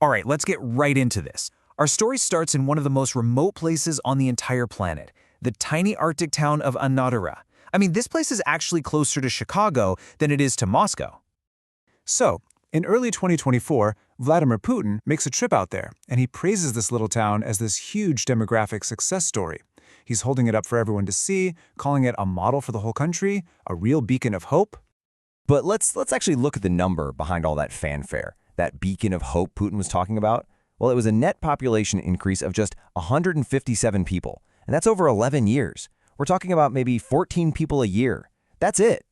All right, let's get right into this. Our story starts in one of the most remote places on the entire planet, the tiny Arctic town of Anadyrya. I mean, this place is actually closer to Chicago than it is to Moscow. So, in early 2024, Vladimir Putin makes a trip out there, and he praises this little town as this huge demographic success story. He's holding it up for everyone to see, calling it a model for the whole country, a real beacon of hope. But let's actually look at the number behind all that fanfare, that beacon of hope Putin was talking about. Well, it was a net population increase of just 157 people, and that's over 11 years. We're talking about maybe 14 people a year. That's it.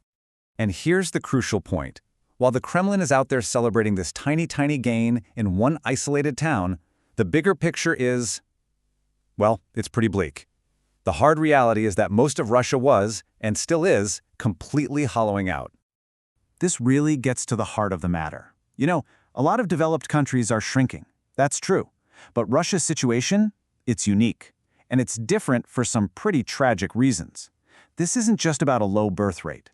And here's the crucial point. While the Kremlin is out there celebrating this tiny gain in one isolated town, the bigger picture is, well, it's pretty bleak. The hard reality is that most of Russia was, and still is, completely hollowing out. This really gets to the heart of the matter. You know, a lot of developed countries are shrinking. That's true. But Russia's situation, it's unique. And it's different for some pretty tragic reasons. This isn't just about a low birth rate.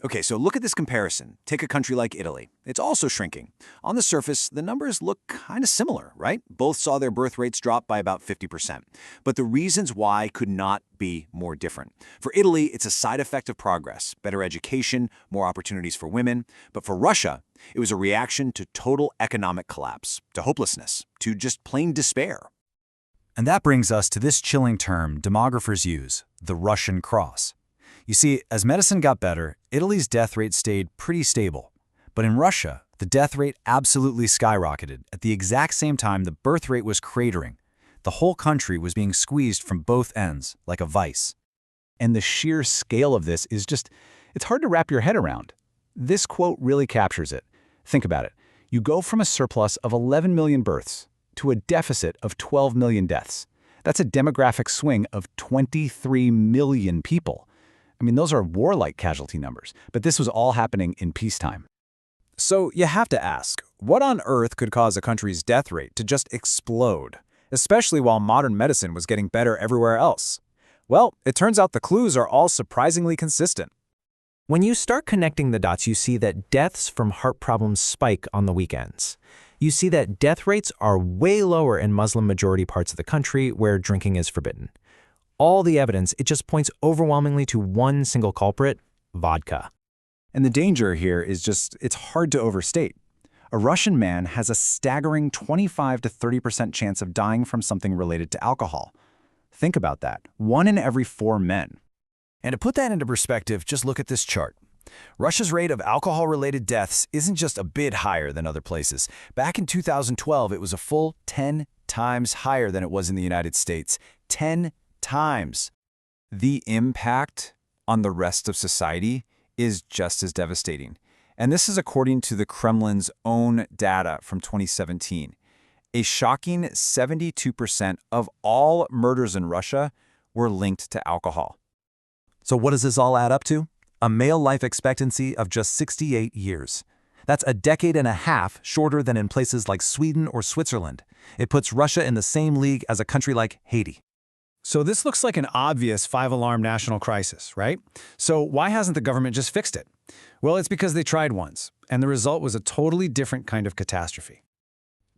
Okay, so look at this comparison. Take a country like Italy. It's also shrinking. On the surface, the numbers look kind of similar, right? Both saw their birth rates drop by about 50%. But the reasons why could not be more different. For Italy, it's a side effect of progress, better education, more opportunities for women. But for Russia, it was a reaction to total economic collapse, to hopelessness, to just plain despair. And that brings us to this chilling term demographers use, the Russian cross. You see, as medicine got better, Italy's death rate stayed pretty stable. But in Russia, the death rate absolutely skyrocketed at the exact same time the birth rate was cratering. The whole country was being squeezed from both ends, like a vice. And the sheer scale of this is just, it's hard to wrap your head around. This quote really captures it. Think about it. You go from a surplus of 11 million births to a deficit of 12 million deaths. That's a demographic swing of 23 million people. I mean, those are warlike casualty numbers, but this was all happening in peacetime. So you have to ask, what on earth could cause a country's death rate to just explode, especially while modern medicine was getting better everywhere else? Well, it turns out the clues are all surprisingly consistent. When you start connecting the dots, you see that deaths from heart problems spike on the weekends. You see that death rates are way lower in Muslim-majority parts of the country where drinking is forbidden. All the evidence, it just points overwhelmingly to one single culprit, vodka. And the danger here is just, it's hard to overstate. A Russian man has a staggering 25 to 30% chance of dying from something related to alcohol. Think about that, 1 in every 4 men. And to put that into perspective, just look at this chart. Russia's rate of alcohol-related deaths isn't just a bit higher than other places. Back in 2012, it was a full 10 times higher than it was in the United States. 10 times. The impact on the rest of society is just as devastating. And this is according to the Kremlin's own data from 2017. A shocking 72% of all murders in Russia were linked to alcohol. So what does this all add up to? A male life expectancy of just 68 years. That's a decade and a half shorter than in places like Sweden or Switzerland. It puts Russia in the same league as a country like Haiti. So this looks like an obvious 5-alarm national crisis, right? So why hasn't the government just fixed it? Well, it's because they tried once, and the result was a totally different kind of catastrophe.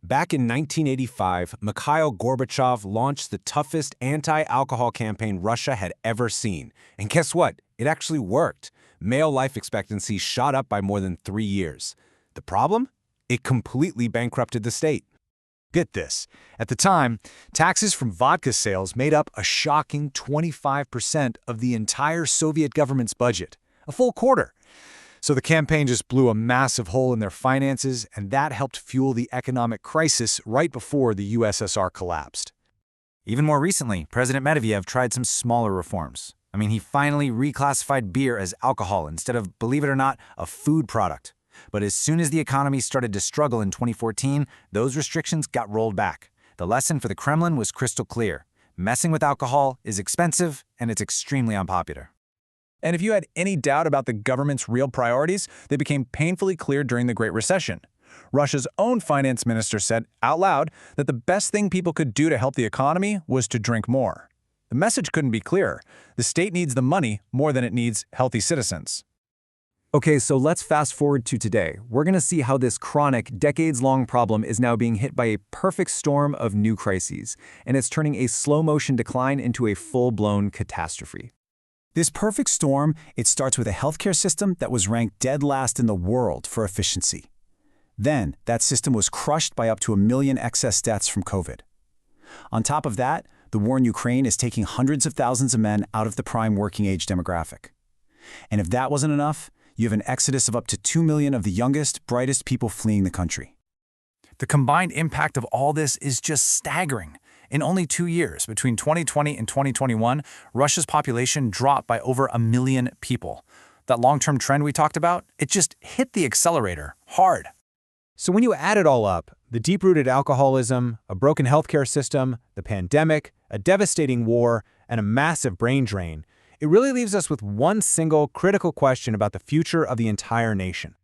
Back in 1985, Mikhail Gorbachev launched the toughest anti-alcohol campaign Russia had ever seen. And guess what? It actually worked. Male life expectancy shot up by more than 3 years. The problem? It completely bankrupted the state. Get this. At the time, taxes from vodka sales made up a shocking 25% of the entire Soviet government's budget, a full quarter. So the campaign just blew a massive hole in their finances, and that helped fuel the economic crisis right before the USSR collapsed. Even more recently, President Medvedev tried some smaller reforms. I mean, he finally reclassified beer as alcohol instead of, believe it or not, a food product. But as soon as the economy started to struggle in 2014, those restrictions got rolled back. The lesson for the Kremlin was crystal clear. Messing with alcohol is expensive, and it's extremely unpopular. And if you had any doubt about the government's real priorities, they became painfully clear during the Great Recession. Russia's own finance minister said out loud that the best thing people could do to help the economy was to drink more. The message couldn't be clearer. The state needs the money more than it needs healthy citizens. Okay, so let's fast forward to today. We're going to see how this chronic, decades-long problem is now being hit by a perfect storm of new crises, and it's turning a slow-motion decline into a full-blown catastrophe. This perfect storm, it starts with a healthcare system that was ranked dead last in the world for efficiency. Then, that system was crushed by up to 1 million excess deaths from COVID. On top of that, the war in Ukraine is taking hundreds of thousands of men out of the prime working age demographic. And if that wasn't enough, you have an exodus of up to 2 million of the youngest, brightest people fleeing the country. The combined impact of all this is just staggering. In only 2 years, between 2020 and 2021, Russia's population dropped by over 1 million people. That long-term trend we talked about, it just hit the accelerator hard. So when you add it all up, the deep-rooted alcoholism, a broken healthcare system, the pandemic, a devastating war, and a massive brain drain, it really leaves us with one single critical question about the future of the entire nation.